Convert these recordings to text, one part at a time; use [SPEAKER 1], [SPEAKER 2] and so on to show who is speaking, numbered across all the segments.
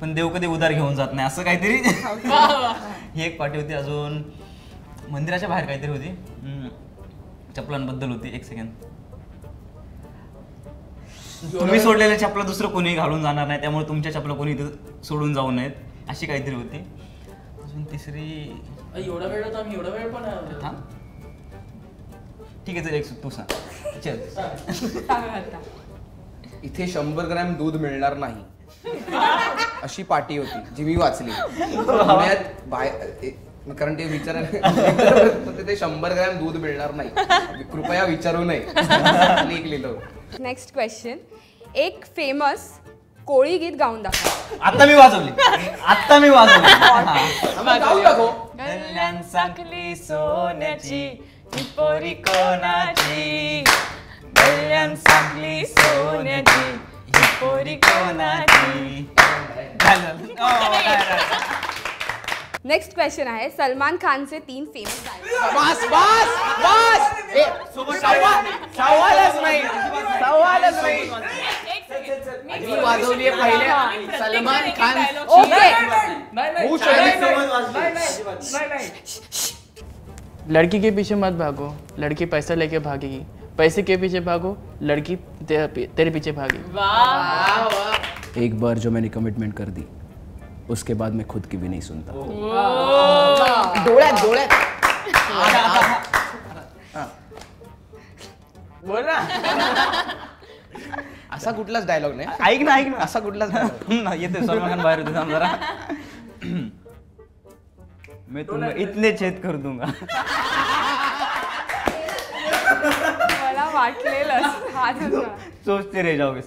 [SPEAKER 1] पण देव कधी उधार घेऊन जात नाही असं काहीतरी ही एक पार्टी होती. अजून मंदिराच्या बाहेर काहीतरी होती, चपलांबद्दल होती. एक सेकंड. तुम्ही सोडलेल्या चपला दुसरं कोणी घालून जाणार नाही, त्यामुळे तुमच्या चपला कोणी इथं सोडून जाऊ नयेत अशी काहीतरी होती. अजून तिसरी
[SPEAKER 2] एवढा वेळ होता, आम्ही एवढा वेळ पण
[SPEAKER 1] थांब. ठीक आहे, चल एक तू सांग. चल.
[SPEAKER 3] इथे 100 ग्रॅम दूध मिळणार नाही अशी पाटी होती जी मी वाचली पुण्यात बाहेर. कारण ते विचारायला तिथे 100 ग्रॅम दूध मिळणार नाही, कृपया विचारू नये लिहिलं.
[SPEAKER 4] Next question. एक फेमस कोळी गीत गाऊन दाखवा.
[SPEAKER 1] आता मी वाजवली.
[SPEAKER 5] कल्याण साखली सोन्याची ही पोरी कोणाची, कल्याण साखली सोन्याची ही पोरी कोणाची.
[SPEAKER 4] नेक्स्ट क्वेश्चन आहे सलमान खानचे 3 फेमस डायलॉग.
[SPEAKER 3] बस बस बस सवालच नाही. मी वाजवली पहिले सलमान खान.
[SPEAKER 4] ओके.
[SPEAKER 2] लड़की के पीछे मत भागो, लड़की पैसा लेके भागेगी. पैसे के पीछे भागो, लड़की तेरे पीछे भागेगी.
[SPEAKER 3] एक बार जो मैंने कमिटमेंट कर दी उसके बाद मैं खुद की भी नहीं सुनता. डोळ्यात
[SPEAKER 2] बोल ना.
[SPEAKER 3] असा कुठलाच डायलॉग नाही.
[SPEAKER 1] ऐक ना
[SPEAKER 3] असा कुठलाच डायलॉग
[SPEAKER 1] येते सलमान खान बाहेर होते जरा. मैं तुम्हें इतने छेद कर दूंगा.
[SPEAKER 4] मला वाटलेलं हा धंदा.
[SPEAKER 1] सोचते रह जाओगे.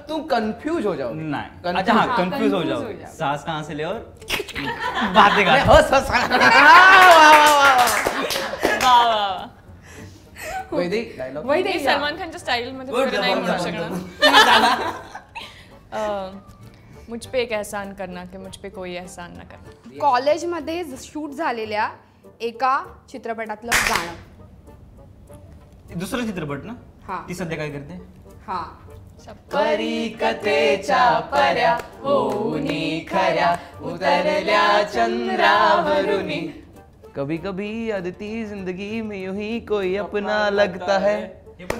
[SPEAKER 3] तू कंफ्यूज हो जाओ.
[SPEAKER 1] नहीं. अच्छा हाँ, कंफ्यूज हो जाओगे. सांस कहाँ से ले और बातें कहाँ से.
[SPEAKER 3] वैदिक डायलॉग.
[SPEAKER 5] मी सलमान खानच्या स्टाईल मध्ये वगैरे नाही म्हणू शकणार. मुझ पे एक एहसान करना कि मुझ पे कोई एहसान न करना.
[SPEAKER 4] कॉलेजमध्ये शूट झालेल्या एका चित्रपटातलं गाणं.
[SPEAKER 1] दुसरा चित्रपट ना.
[SPEAKER 4] हा.
[SPEAKER 1] ती सध्या काय करते.
[SPEAKER 4] हा.
[SPEAKER 2] परीकथेच्या पर्या होऊनी खऱ्या उतरल्या चंद्रावरुनी.
[SPEAKER 3] कभी कभी अदिति जिंदगी में यूं ही कोई अपना लगता है.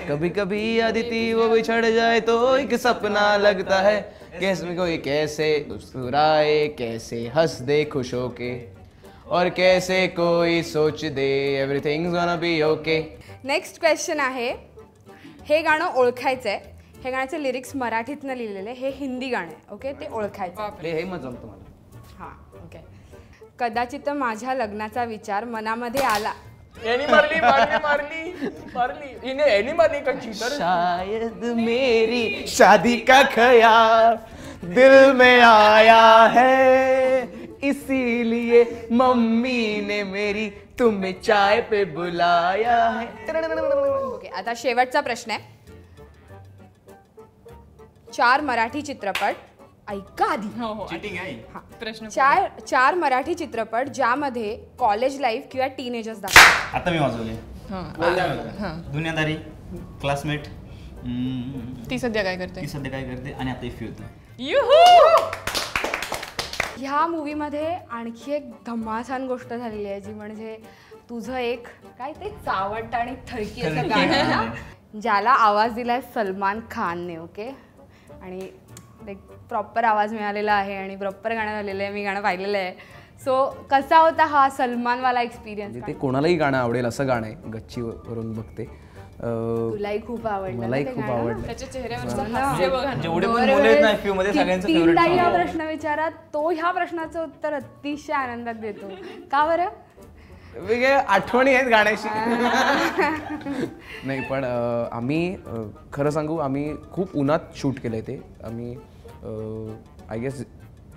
[SPEAKER 3] कभी कभी अदिति वो बिछड़ जाए तो एक सपना लगता है. कैसे कोई कैसे मुस्कुराए, कैसे हंस दे खुश होके, और कैसे कोई सोच दे everything's gonna be okay.
[SPEAKER 4] Next question आहे. हे गाणं ओळखायचंय. हे गाण्याचे लिरिक्स मराठीतनं लिहिलेले. हे हिंदी गाणं आहे. ओके, ते ओळखायचं.
[SPEAKER 3] हे मग जमतं मला.
[SPEAKER 4] हा. ओके. कदाचित माझ्या लग्नाचा विचार मनामध्ये आला.
[SPEAKER 2] यानी मारली का चीटर.
[SPEAKER 3] शायद मेरी शादी का ख्याल दिल में आया है, इसीलिए मम्मी ने मेरी तुम्हें चाय पे बुलाया है.
[SPEAKER 4] ओके, आता शेवटचा प्रश्न आहे. 4 मराठी चित्रपट ऐका आधी.
[SPEAKER 1] चिटिंग आहे.
[SPEAKER 5] प्रश्न
[SPEAKER 4] 4 मराठी चित्रपट ज्यामध्ये कॉलेज लाईफ किंवा टीनेजर्स दाखवतात.
[SPEAKER 1] आता मी वाजवले. दुनियादारी, क्लासमेट,
[SPEAKER 5] ती सध्या काय करते.
[SPEAKER 1] आणि आता इफ होतं.
[SPEAKER 4] ह्या मूवीमध्ये आणखी एक धमासान गोष्ट झालेली आहे, जी म्हणजे तुझं एक काय ते चावट आणि थरकी असं गाणं आहे ना, ज्याला आवाज दिलाय सलमान खानने. ओके, आणि प्रॉपर आवाज मिळालेला आहे आणि प्रॉपर गाणं झालेलं आहे. मी गाणं पाहिलेलं आहे. सो कसा होता हा सलमानवाला एक्सपिरियन्स.
[SPEAKER 3] ते कोणालाही गाणं आवडेल असं गाणं आहे. गच्चीवरून बघते.
[SPEAKER 4] तुलाही खूप आवडलं.
[SPEAKER 3] मलाही खूप आवडलं.
[SPEAKER 5] त्याच्या चेहऱ्यावरचं हास्य बघा.
[SPEAKER 1] जेवढे पण मुलं आहेत ना FU मध्ये सगळ्यांचं फेवरेट
[SPEAKER 4] तीनदा हा प्रश्न विचारा, तो ह्या प्रश्नाचं उत्तर अतिशय आनंदात देतो. का बरं.
[SPEAKER 3] वेगळे आठवणी आहेत गाण्याची. नाही पण आम्ही खरं सांगू, आम्ही खूप उन्हात शूट केलंय ते. आम्ही आय गेस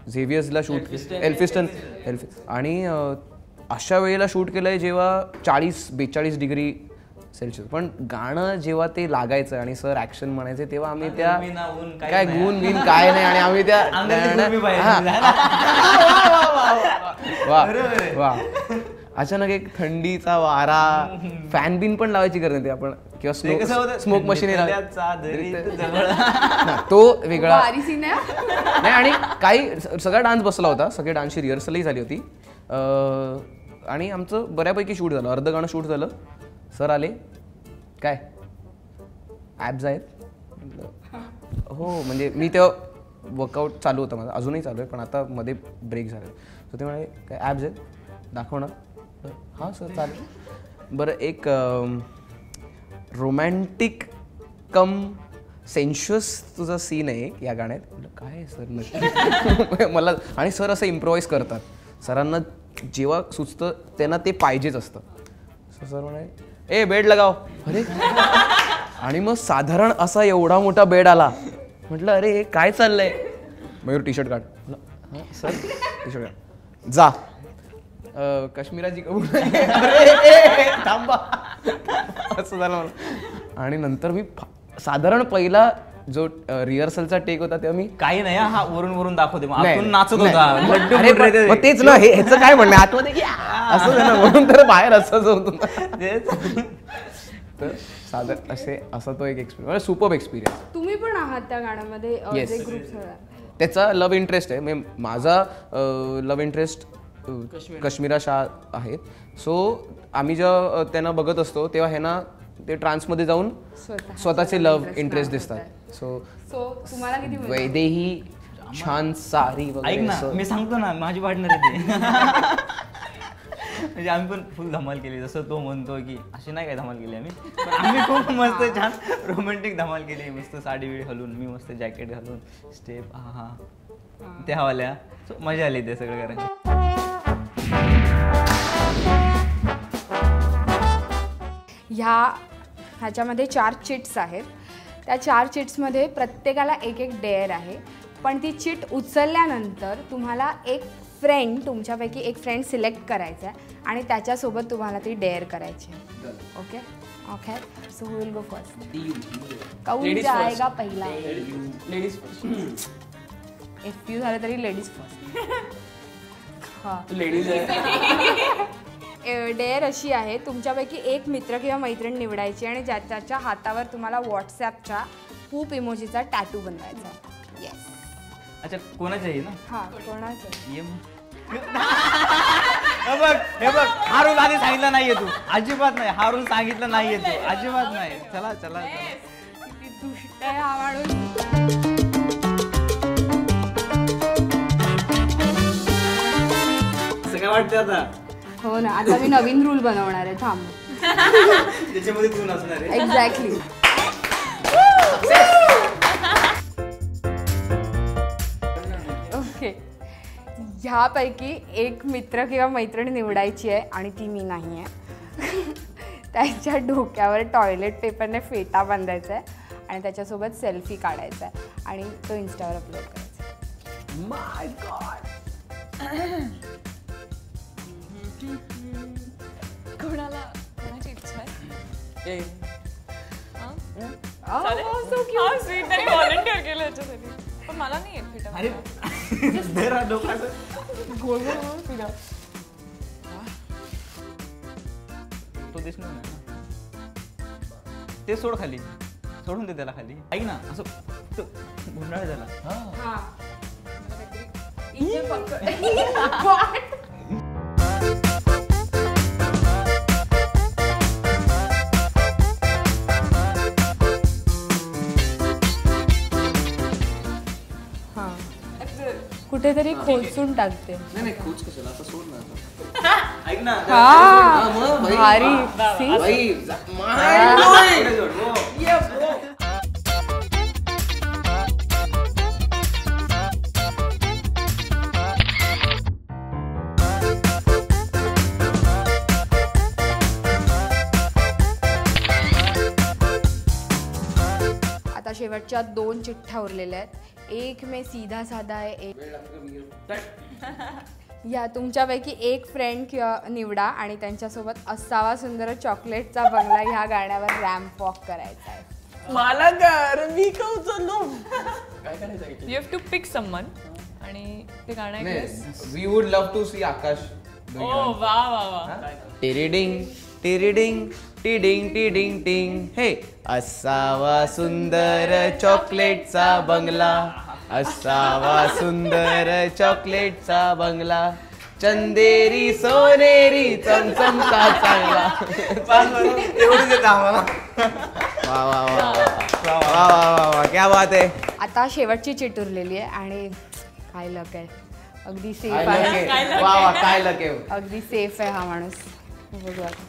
[SPEAKER 3] झेवियर्सला शूट, एल्फिस्टन आणि अशा वेळेला शूट केलंय जेव्हा 40-42 डिग्री सेल्सिअस. पण गाणं जेव्हा ते लागायचं आणि सर ऍक्शन म्हणायचे तेव्हा आम्ही त्या काय गुण बिन काय नाही आणि आम्ही त्या वा अचानक एक थंडीचा वारा, फॅन बिन पण लावायची गरज नाही आपण, किंवा स्मोक मशीन तो वेगळा
[SPEAKER 4] भारी scene आहे.
[SPEAKER 3] नाही. आणि काही सगळा डान्स बसला होता, सगळे डान्सची रिहर्सलही झाली होती आणि आमचं बऱ्यापैकी शूट झालं, अर्ध गाणं शूट झालं. सर आले, काय ॲप्स आहेत? हो, म्हणजे मी तेव्हा वर्कआउट चालू होतं माझं, अजूनही चालू आहे पण आता मध्ये ब्रेक झाला. तर ते म्हणाले काय ॲप्स आहेत, दाखव ना. हां सर चालेल. बरं, एक रोमॅन्टिक कम सेन्शुअस तुझा सीन आहे या गाण्यात. म्हटलं काय सर नक्की मला. आणि सर असं इम्प्रोवाइज करतात, सरांना जेव्हा सुचतं त्यांना ते पाहिजेच असतं. सर म्हणाले ए बेड लगाव. अरे आणि मग साधारण असा एवढा मोठा बेड आला. म्हटलं अरे हे काय चाललंय. मयूर टी शर्ट काढ. हां सर टी शर्ट काढ. जा काश्मीराची कबूल. थांबा असं झालं मला. आणि नंतर मी साधारण पहिला जो रिहर्सलचा टेक होता तेव्हा मी
[SPEAKER 1] काही नाही हा वरून वरून दाखवते, मग आतून नाचत होता.
[SPEAKER 3] मग तेच ना, ह्याचं काय म्हणणं आतमध्ये असं ना, म्हणून तर बाहेर असंच होतं. तर साधारण असा तो एक एक्सपिरियन्स, सुपर्ब एक्सपिरियन्स.
[SPEAKER 4] तुम्ही पण आहात त्या गाण्यामध्ये
[SPEAKER 3] Yes.
[SPEAKER 4] जे ग्रुप.
[SPEAKER 3] त्याचा लव्ह इंटरेस्ट आहे, म्हणजे माझा लव्ह इंटरेस्ट कश्मीरा शाह आहे. सो आम्ही जेव्हा त्यांना बघत असतो तेव्हा ह्यांना ते ट्रान्समध्ये जाऊन स्वतःचे लव्ह इंटरेस्ट दिसतात. सो
[SPEAKER 4] तुम्हाला किती
[SPEAKER 3] वैदेही छान सारी
[SPEAKER 1] ऐक ना, मी सांगतो ना माझी पार्टनर आहे ते. म्हणजे आम्ही पण फुल धमाल केली, जसं तो म्हणतो की अशी नाही काय धमाल केली आम्ही, पण आम्ही खूप मस्त छान रोमॅन्टिक धमाल केली. मस्त साडी बिडी घालून, मी मस्त जॅकेट घालून, स्टेप हा त्या हवाल्या. मजा आली ते सगळं करायचं.
[SPEAKER 4] ह्याच्यामध्ये 4 चिट्स आहेत. त्या 4 चिट्समध्ये प्रत्येकाला एक एक डेअर आहे, पण ती चिट उचलल्यानंतर तुम्हाला एक फ्रेंड, तुमच्यापैकी एक फ्रेंड सिलेक्ट करायचा आहे आणि त्याच्यासोबत तुम्हाला ती डेअर करायची आहे. Okay okay, so who will go first? कौन जाएगा पहिला?
[SPEAKER 2] Ladies first.
[SPEAKER 4] एफ यू झालं तरी लेडीज फर्स्ट. हां,
[SPEAKER 2] लेडीज आहे.
[SPEAKER 4] डेअर अशी आहे, तुमच्यापैकी एक मित्र किंवा मैत्रीण निवडायची आणि ज्याच्या हातावर तुम्हाला व्हॉट्सॲपच्या खूप इमोजीचा टॅटू बनवायचा. येस.
[SPEAKER 1] अच्छा, कोणाच्याही ना?
[SPEAKER 4] हां, कोणाचं?
[SPEAKER 1] ये हे बघ हारून आधी सांगितलं नाहीये तू, अजिबात नाही. हारून सांगितलं नाहीये तू, अजिबात नाही. चला चला,
[SPEAKER 4] किती दुष्ट आहे हा माणूस.
[SPEAKER 1] असं काय वाटतं आता?
[SPEAKER 4] हो ना, आता मी नवीन रूल बनवणार आहे, थांब.
[SPEAKER 1] त्याच्यामध्ये तू नसणार आहे.
[SPEAKER 4] एक्झॅक्टली. ओके, ह्यापैकी एक मित्र किंवा मैत्रीण निवडायची आहे आणि ती मी नाही आहे. त्याच्या डोक्यावर टॉयलेट पेपरने फेटा बांधायचा आहे आणि त्याच्यासोबत सेल्फी काढायचा आहे आणि तो इन्स्टावर अपलोड करायचा आहे.
[SPEAKER 3] माय गॉड.
[SPEAKER 5] कोणाची इच्छा आहे?
[SPEAKER 4] स्वीट.
[SPEAKER 5] व्हॉलंटिअर केलं याच्यासाठी, पण मला नाही येत फेटा.
[SPEAKER 1] अरे
[SPEAKER 5] गोल गोल गोल फिरा.
[SPEAKER 1] तो दिसणार नाही ना. ते सोड खाली, सोडून दे त्याला खाली. ऐक ना, असं गुंडाळ झाला.
[SPEAKER 4] कुठेतरी खोचून टाकते.
[SPEAKER 3] नाही खोच कशाला, असं सोड ना.
[SPEAKER 1] ऐक ना,
[SPEAKER 4] भारी. आता शेवटच्या 2 चिठ्ठ्या उरलेल्या आहेत. एक में सीधा साधा आहे, एक या तुमच्यापैकी एक फ्रेंड किंवा निवडा आणि त्यांच्यासोबत असावा सुंदर चॉकलेटचा बंगला ह्या गाण्यावर रॅम्प वॉक करायचा आहे.
[SPEAKER 3] मला कर, मी का उचललो?
[SPEAKER 2] काय करायचं?
[SPEAKER 5] You have to pick someone आणि ते गाणं
[SPEAKER 3] we would love to see Akash
[SPEAKER 5] ओ वाह वाह वाह.
[SPEAKER 3] टिरिडिंग टिरिडिंग टिडिंग टिडिंग टिंग. हे असावा सुंदर चॉकलेटचा बंगला, असावा सुंदर चॉकलेटचा बंगला, चंदेरी सोनेरी चमचमका चांगला.
[SPEAKER 2] एवढंच येतं आम्हाला.
[SPEAKER 3] वा वा वा वा वा वा वा, क्या बात आहे.
[SPEAKER 4] आता शेवटची चिट उरलेली आहे आणि काय लक आहे, अगदी सेफ
[SPEAKER 3] काय
[SPEAKER 4] आहे.
[SPEAKER 3] लक आहे. वा वा, काय लक आहे.
[SPEAKER 4] अगदी सेफ आहे हा माणूस. बघू आता.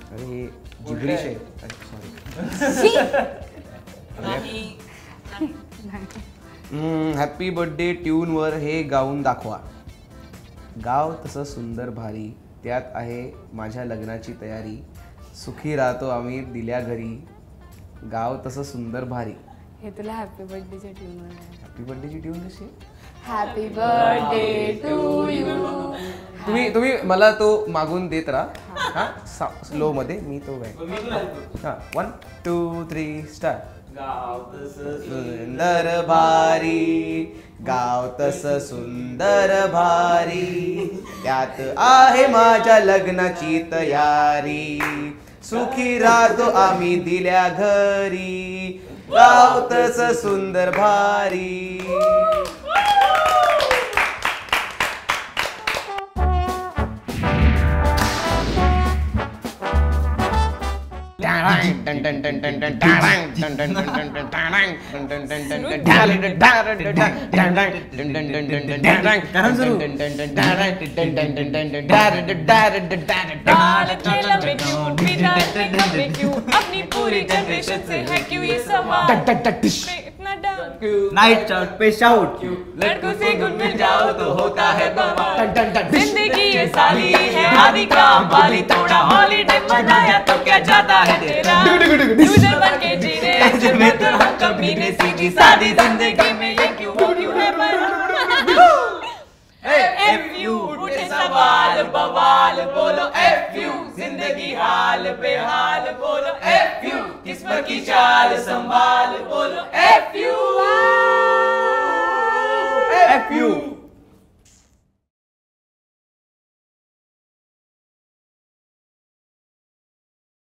[SPEAKER 3] अरे हे जिगरीश आहे. सॉरी. हॅपी बर्थडे ट्यूनवर हे गाऊन दाखवा. गाव तसं सुंदर भारी, त्यात आहे माझ्या लग्नाची तयारी, सुखी राहतो आम्ही दिल्या घरी. गाव तसं सुंदर भारी.
[SPEAKER 4] हे तुला हॅपी बर्थडेच्या ट्यून.
[SPEAKER 3] हॅपी बर्थडेची ट्यून कशी आहे?
[SPEAKER 4] Happy birthday to you.
[SPEAKER 3] तुम्ही मला तो मागून देत राहा. हा स्लो मध्ये मी तो गाय. हा 1 2 3 स्टार्ट.
[SPEAKER 2] गाव तसं
[SPEAKER 3] सुंदर भारी, गाव तसं सुंदर भारी, त्यात आहे माझ्या लग्नाची तयारी, सुखी राहतो आम्ही दिल्या घरी. गाव तसं सुंदर भारी.
[SPEAKER 5] अपनी पूरी जनरेशन से है क्यों ये सवाल, इतना डांस
[SPEAKER 1] नाइट आउट पे शाउट,
[SPEAKER 5] लड़कों से गुल मिल जाओ तो होता है बवाल. जिंदगी ये साली है आदि का बाली, थोड़ा हॉलीडे मनाया तो क्या जाता है तेरा. यूजर बन के जीने जिसमें तो हम कभी ने सीधी सादी जिंदगी में ये क्यों है मरा. FU उठे सवाल बवाल बोलो FU, जिंदगी हाल बेहाल बोलो FU, किस्मत की चाल संभाल बोलो FU.
[SPEAKER 3] FU